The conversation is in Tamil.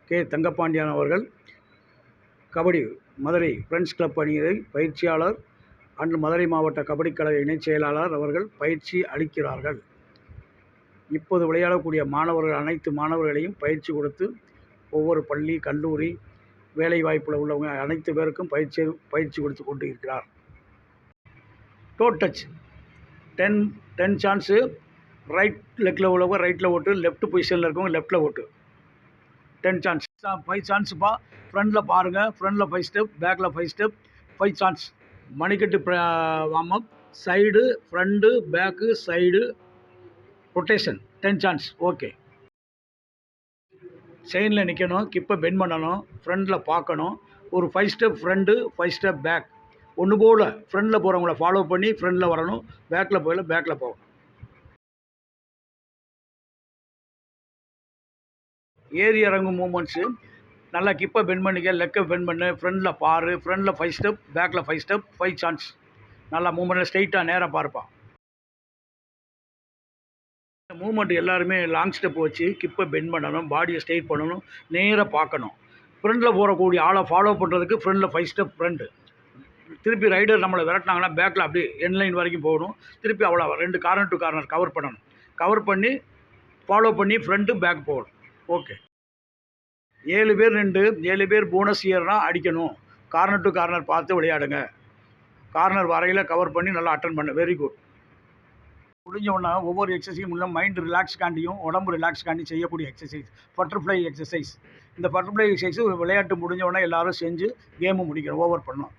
கே தங்கப்பாண்டியன் அவர்கள் கபடி மதுரை ஃப்ரெண்ட்ஸ் கிளப் அணியை பயிற்சியாளர் அன்று மதுரை மாவட்ட கபடி கழக இணைச் செயலாளர் அவர்கள் பயிற்சி அளிக்கிறார்கள். இப்போது விளையாடக்கூடிய மாணவர்கள் அனைத்து மாணவர்களையும் பயிற்சி கொடுத்து ஒவ்வொரு பள்ளி, கல்லூரி, வேலை வாய்ப்பில் உள்ளவங்க அனைத்து பேருக்கும் பயிற்சி கொடுத்து கொண்டு இருக்கிறார். To touch 10 chance. ரைட் லெக்கில் உள்ளவங்க ரைட்டில் ஓட்டு, லெஃப்ட் பொசிஷனில் இருக்கவங்க லெஃப்ட்டில் ஓட்டு. 10 சான்ஸ். 5 சான்ஸுப்பா. ஃப்ரண்டில் பாருங்கள், ஃப்ரண்டில் 5 ஸ்டெப், பேக்கில் 5 ஸ்டெப், 5 சான்ஸ். மணிக்கட்டு warm up, side, front, back, side, rotation. 10 chance. Okay. செயினில் நிற்கணும், கிப்பை பெண்ட் பண்ணணும், ஃப்ரண்டில் பார்க்கணும். ஒரு 5 ஸ்டெப் ஃப்ரண்ட்டு, 5 ஸ்டெப் பேக். ஒன்று போல் ஃப்ரண்டில் போகிறவங்கள ஃபாலோ பண்ணி ஃப்ரண்டில் வரணும், பேக்கில் போகல பேக்கில் போகணும். ஏறி இறங்கும் மூமெண்ட்ஸு. நல்லா கிப்பை பெண்ட் பண்ணிக்க, லெக்கை பெண்ட் பண்ணு, ஃப்ரண்டில் பாரு, ஃப்ரண்டில் 5 ஸ்டெப், பேக்கில் 5 ஸ்டெப், 5 சான்ஸ். நல்லா மூமெண்ட்டில் ஸ்ட்ரைட்டாக நேராக பார்ப்பான். மூமெண்ட் எல்லாருமே லாங் ஸ்டெப் வச்சு கிப்பை பெண்ட் பண்ணணும், பாடியை ஸ்ட்ரைட் பண்ணணும், நேராக பார்க்கணும். ஃப்ரண்டில் போகக்கூடிய ஆளை ஃபாலோ பண்ணுறதுக்கு ஃப்ரண்டில் 5 ஸ்டெப் ஃப்ரண்ட்டு. திருப்பி ரைடர் நம்மளை விரட்டினாங்கன்னா பேக்கில் அப்படியே என்லைன் வரைக்கும் போகணும். திருப்பி அவ்வளோ 2 கார்னர் டு கார்னர் கவர் பண்ணணும். கவர் பண்ணி ஃபாலோ பண்ணி ஃப்ரண்ட்டு பேக் போகணும். ஓகே. 7 பேர் 7 பேர் போனஸ் இயர்னா அடிக்கணும். கார்னர் டு கார்னர் பார்த்து விளையாடுங்க. கார்னர் வரையில் கவர் பண்ணி நல்லா அட்டன் பண்ணு. Very good. முடிஞ்ச உடனே ஒவ்வொரு எக்ஸசைஸும் உள்ள மைண்ட் ரிலாக்ஸ்காண்டியும் உடம்பு ரிலாக்ஸ்காண்டியும் செய்யக்கூடிய எக்ஸசைஸ் பட்டர்ஃப்ளை எக்ஸசைஸ். இந்த பட்டர்ஃப்ளை எக்ஸசைஸ் விளையாட்டு முடிஞ்ச உடனே எல்லோரும் செஞ்சு கேமு முடிக்கணும், ஓவர் பண்ணணும்.